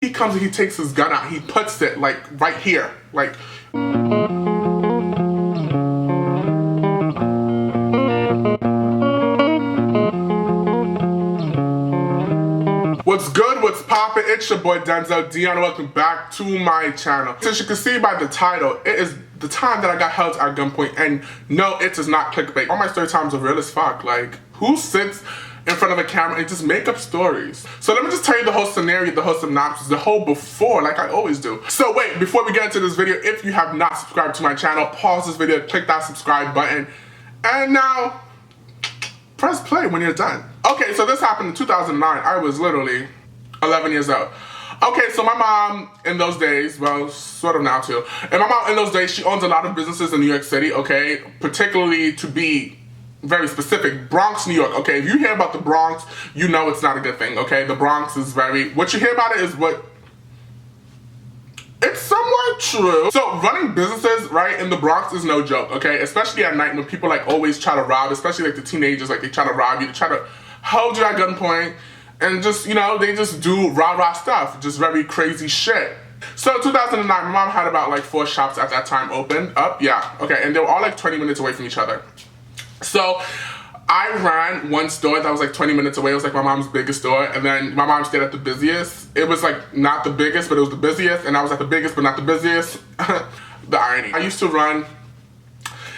He comes and he takes his gun out. He puts it like right here. Like, what's good, what's poppin'? It's your boy Denzel Dion. Welcome back to my channel. As you can see by the title, it is the time that I got held at gunpoint, and no, it is not clickbait. All my story times are real as fuck. Like, who sits in front of a camera and just make up stories? So let me just tell you the whole scenario, the whole synopsis, the whole before, like I always do. So wait, before we get into this video, if you have not subscribed to my channel, pause this video, click that subscribe button, and now press play when you're done. Okay, so this happened in 2009. I was literally 11 years old. Okay, so my mom in those days, well, sort of now too, and my mom in those days, she owns a lot of businesses in New York City, okay? Particularly, to be very specific, Bronx, New York, okay? If you hear about the Bronx, you know it's not a good thing, okay? The Bronx is what you hear about it is it's somewhat true. So running businesses, right, in the Bronx is no joke, okay? Especially at night when people like always try to rob, especially like the teenagers, like they try to rob you, they try to hold you at gunpoint, and just, you know, they just do rah-rah stuff, just very crazy shit. So 2009, my mom had about like 4 shops at that time opened up, yeah, okay, and they were all like 20 minutes away from each other. So I ran one store that was like 20 minutes away. It was like my mom's biggest store, and then my mom stayed at the busiest. It was like not the biggest, but it was the busiest, and I was at the biggest, but not the busiest. The irony. I used to run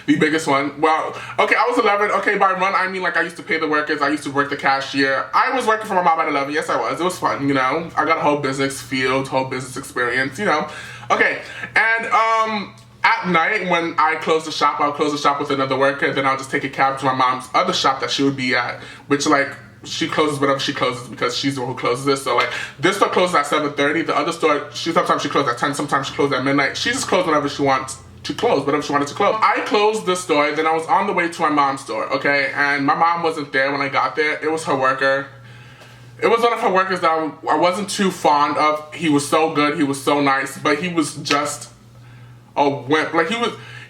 the biggest one. Well, okay, I was 11. Okay, by run, I mean like I used to pay the workers. I used to work the cashier. I was working for my mom at 11. Yes, I was. It was fun, you know. I got a whole business field, whole business experience, you know. Okay, and at night, when I closed the shop, I'll close the shop with another worker, then I'll just take a cab to my mom's other shop that she would be at, which like, she closes whatever she closes because she's the one who closes this. So like, this store closes at 7:30, the other store, sometimes she closes at 10, sometimes she closes at midnight. She just closed whenever she wants to close, whatever she wanted to close. I closed the store, then I was on the way to my mom's store, okay? And my mom wasn't there when I got there. It was her worker. It was one of her workers that I wasn't too fond of. He was so good, he was so nice, but he was just a wimp. Like,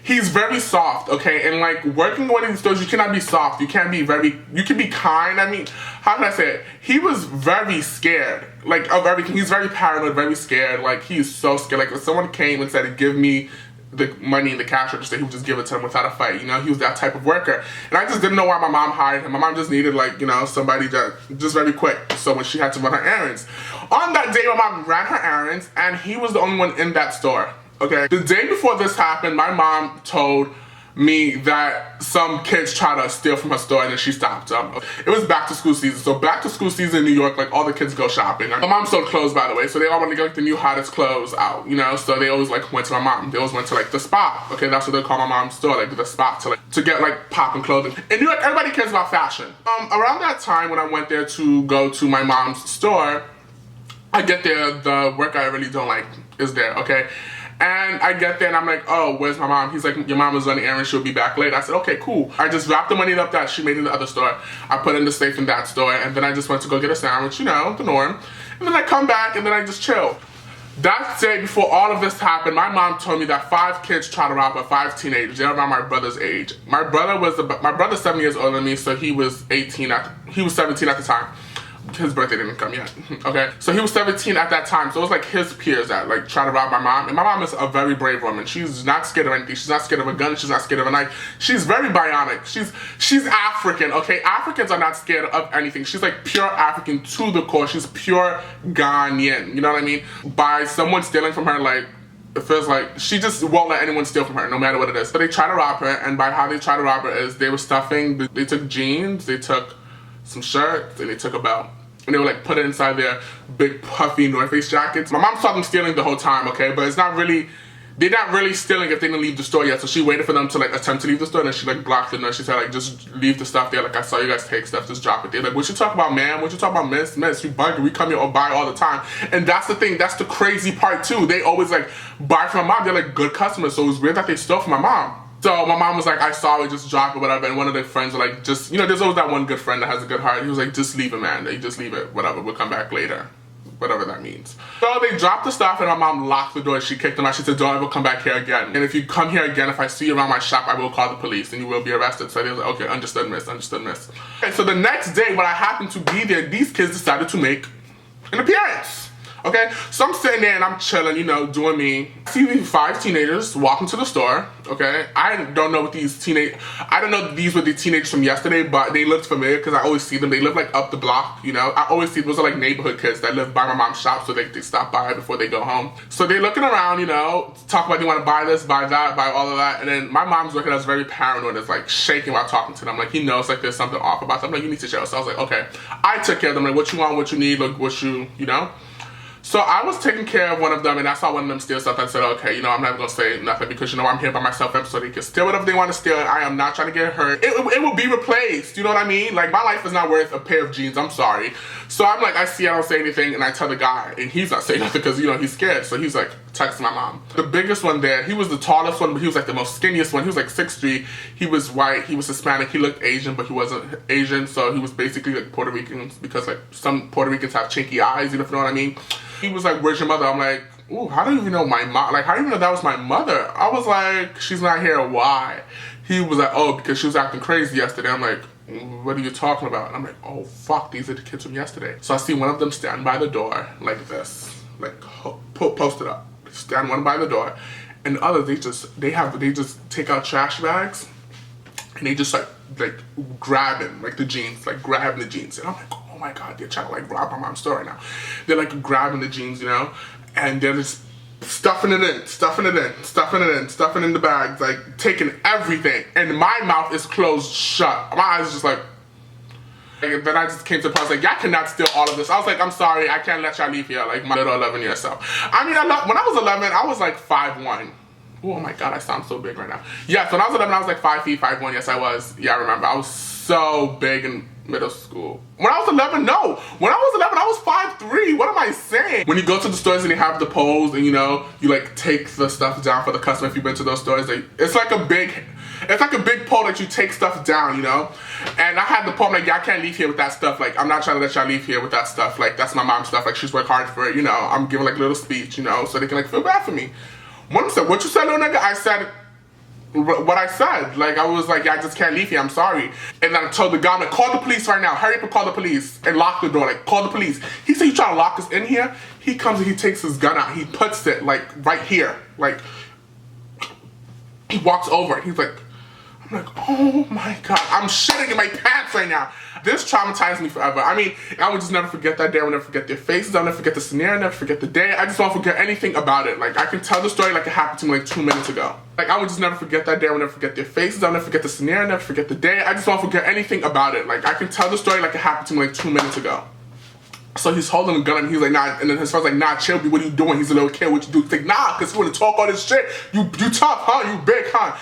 he's very soft, okay? And like, working in one of these stores, you cannot be soft. You can't be you can be kind. I mean, how can I say it? He was very scared, like, of everything. He's very paranoid, very scared. Like, he's so scared. Like, if someone came and said, give me the money in the cash register, he would just give it to him without a fight, you know? He was that type of worker. And I just didn't know why my mom hired him. My mom just needed, like, you know, somebody that, just very quick, so when she had to run her errands. On that day, my mom ran her errands, and he was the only one in that store. Okay, the day before this happened, my mom told me that some kids tried to steal from her store, and then she stopped them. It was back to school season, so back to school season in New York, like all the kids go shopping. My mom sold clothes, by the way, so they all want to get like the new hottest clothes out, you know, so they always like went to my mom. They always went to like the spot, okay, that's what they call my mom's store, like the spot, to get like poppin' clothing. In New York, everybody cares about fashion. Around that time when I went there to go to my mom's store, I get there, the worker I really don't like is there, okay? And I get there and I'm like, oh, where's my mom? He's like, your mom is running errands, she'll be back late. I said, okay, cool. I just wrapped the money up that she made in the other store. I put it in the safe in that store, and then I just went to go get a sandwich, you know, the norm. And then I come back and then I just chill. That day before all of this happened, my mom told me that 5 kids tried to rob her, 5 teenagers. They're around my brother's age. My brother's 7 years older than me, so he was 17 at the time. His birthday didn't come yet, okay? So he was 17 at that time, so it was like his peers that like try to rob my mom. And my mom is a very brave woman. She's not scared of anything. She's not scared of a gun. She's not scared of a knife. She's very bionic. She's African, okay? Africans are not scared of anything. She's like pure African to the core. She's pure Ghanaian, you know what I mean? By someone stealing from her, like, it feels like she just won't let anyone steal from her, no matter what it is. But they try to rob her, and by how they try to rob her is they were stuffing, they took jeans, they took some shirts, and they took a belt. And they would like put it inside their big puffy North Face jackets. My mom saw them stealing the whole time, okay? But they're not really stealing if they didn't leave the store yet. So she waited for them to like attempt to leave the store, and then she like blocked it, and she said like, just leave the stuff there. Like, I saw you guys take stuff, just drop it there. Like, what you talk about, ma'am? What you talk about, miss? You bugging, we come here or buy all the time. And that's the thing, that's the crazy part too. They always like buy from my mom. They're like good customers, so it was weird that they stole from my mom. So my mom was like, I saw it, just drop it, whatever. And one of their friends were like, just, you know, there's always that one good friend that has a good heart. He was like, just leave it, man. They just leave it, whatever. We'll come back later. Whatever that means. So they dropped the stuff, and my mom locked the door. She kicked them out. She said, don't ever come back here again. And if you come here again, if I see you around my shop, I will call the police and you will be arrested. So they was like, okay, understood, miss, understood, miss. Okay, so the next day when I happened to be there, these kids decided to make an appearance. okay? So I'm sitting there and I'm chilling, you know, doing me. I see these 5 teenagers walk into the store, okay? I don't know what I don't know these were the teenagers from yesterday, but they looked familiar because I always see them. They live like up the block, you know? I always see those are like neighborhood kids that live by my mom's shop, so they stop by before they go home. So they're looking around, you know, talk about they want to buy this, buy that, buy all of that, and then my mom's looking at us very paranoid, it's like shaking while talking to them. Like, he knows like there's something off about them. Like, you need to show. So I was like, okay. I took care of them, like, what you want, what you need, like, what you know? So I was taking care of one of them, and I saw one of them steal stuff. I said, okay, you know, I'm not gonna say nothing because, you know, I'm here by myself, so they can steal whatever they want to steal. I am not trying to get hurt. It will be replaced, you know what I mean? Like, my life is not worth a pair of jeans, I'm sorry. So I'm like, I see, I don't say anything, and I tell the guy, and he's not saying nothing because, you know, he's scared. So he's like, texting my mom. The biggest one there, he was the tallest one, but he was like the most skinniest one. He was like 6'3". He was white, he was Hispanic, he looked Asian, but he wasn't Asian, so he was basically like Puerto Rican, because like some Puerto Ricans have chinky eyes, you know what I mean? He was like, where's your mother? I'm like, ooh, how do you even know my mom? Like, how do you know that was my mother? I was like, she's not here, why? He was like, oh, because she was acting crazy yesterday. I'm like, what are you talking about? And I'm like, oh, fuck, these are the kids from yesterday. So I see one of them stand by the door like this, like posted up, stand one by the door, and the others, they just take out trash bags, and they just like grabbing like the jeans, like grabbing the jeans, and I'm like, oh my god, they're trying to like rob my mom's store right now. They're like grabbing the jeans, you know, and they're just stuffing it in, stuffing it in, stuffing it in, stuffing in the bags, like taking everything, and my mouth is closed shut. My eyes just like then I just came to the point, I was like, y'all cannot steal all of this. I was like, I'm sorry, I can't let y'all leave here, like my little 11-year self. I mean, when I was 11, I was like 5'1". Oh my god, I sound so big right now. Yes, when I was 11, I was like 5 feet, 5'1". Yes, I was. Yeah, I remember. I was so big in middle school. When I was 11, no. When I was 11, I was 5'3". What am I saying? When you go to the stores and they have the poles and, you know, you like take the stuff down for the customer. If you've been to those stores, it's like a big pole that you take stuff down, you know? And I had the pole, I'm like, y'all can't leave here with that stuff. Like, I'm not trying to let y'all leave here with that stuff. Like, that's my mom's stuff. Like, she's worked hard for it, you know? I'm giving like a little speech, you know, so they can like feel bad for me. One of them said, what you said, little nigga? I said what I said. Like, I was like, yeah, I just can't leave here, I'm sorry. And then I told the guy, I'm like, call the police right now. Hurry up and call the police. And lock the door, like, call the police. He said, you trying to lock us in here? He comes and he takes his gun out. He puts it, like, right here. Like, he walks over. He's like, I'm like, oh my god. I'm shitting in my pants right now. This traumatized me forever. I mean, I would just never forget that day. I would never forget their faces. I'll never forget the scenario. I'll never forget the day. I just won't forget anything about it. Like, I can tell the story like it happened to me like 2 minutes ago. Like, I would just never forget that day. I would never forget their faces. I'll never forget the scenario. I'll never forget the day. I just won't forget anything about it. Like, I can tell the story like it happened to me like 2 minutes ago. So he's holding a gun and he's like, nah, and then his friend's like, nah, chill, what are you doing? He's a little kid, what you do? He's like, nah, cause you wanna talk all this shit. You tough, huh? You big, huh?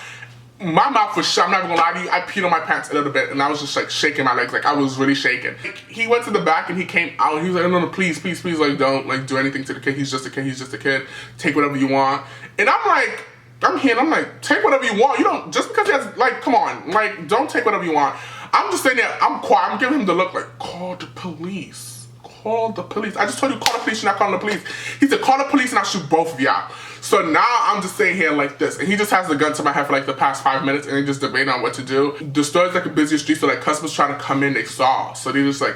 My mouth was shut, I'm not even gonna lie to you. I peed on my pants a little bit and I was just like shaking my legs, like I was really shaking. He went to the back and he came out and he was like, no, please, like don't like do anything to the kid. He's just a kid, take whatever you want. And I'm like, I'm here and I'm like, take whatever you want. You don't, just because he has, like, come on, like, don't take whatever you want. I'm just sitting there, I'm quiet, I'm giving him the look like, call the police. Call the police. I just told you, call the police, you're not calling the police. He said, call the police and I'll shoot both of y'all. So now I'm just sitting here like this, and he just has the gun to my head for like the past 5 minutes, and they just debating on what to do. The store is like a busy street, so like customers trying to come in, they saw. So they just like,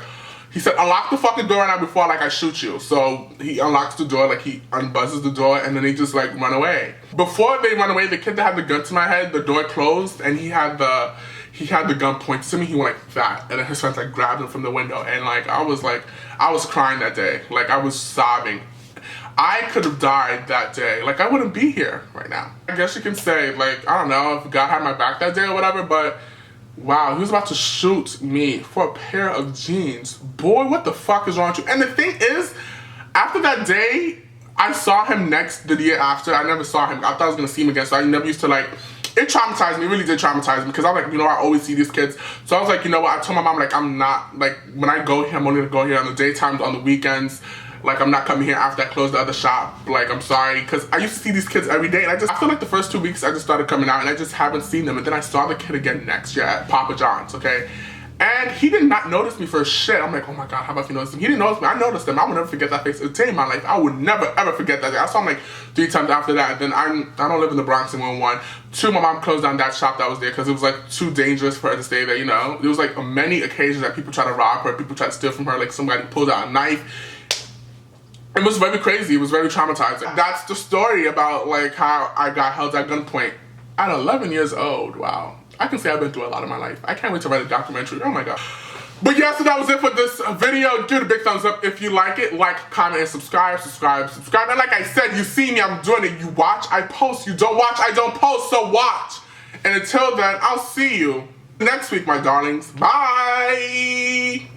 he said, unlock the fucking door right now before like I shoot you. So he unlocks the door, like he unbuzzes the door, and then they just like run away. Before they run away, the kid that had the gun to my head, the door closed, and he had the gun pointed to me. He went like that, and then his friends like grabbed him from the window, and like I was crying that day. Like I was sobbing. I could have died that day. Like, I wouldn't be here right now. I guess you can say, like, I don't know if God had my back that day or whatever, but wow, he was about to shoot me for a pair of jeans. Boy, what the fuck is wrong with you? And the thing is, after that day, I saw him the year after. I never saw him. I thought I was gonna see him again, so I never used to like, it traumatized me, it really did traumatize me, because I was like, you know, I always see these kids. So I was like, you know what, I told my mom, like, I'm not, like, when I go here, I'm only gonna go here on the daytimes, on the weekends. Like, I'm not coming here after I close the other shop. Like, I'm sorry, because I used to see these kids every day, and I feel like the first 2 weeks I just started coming out, and I just haven't seen them. And then I saw the kid again next year at Papa John's, okay? And he did not notice me for shit. I'm like, oh my god, how about if he noticed him? He didn't notice me. I noticed him. I would never forget that face a day in my life. I would never, ever forget that day. I saw him like 3 times after that. Then I don't live in the Bronx anymore, 1. 2, my mom closed down that shop that was there because it was like too dangerous for her to stay there, you know? There was like many occasions that people try to rob her, people try to steal from her, like somebody pulled out a knife. It was very crazy. It was very traumatizing. That's the story about like how I got held at gunpoint at 11 years old. Wow. I can say I've been through a lot in my life. I can't wait to write a documentary. Oh my god. But yeah, so that was it for this video. Give it a big thumbs up if you like it. Like, comment, and subscribe. And like I said, you see me, I'm doing it. You watch, I post. You don't watch, I don't post. So watch. And until then, I'll see you next week, my darlings. Bye.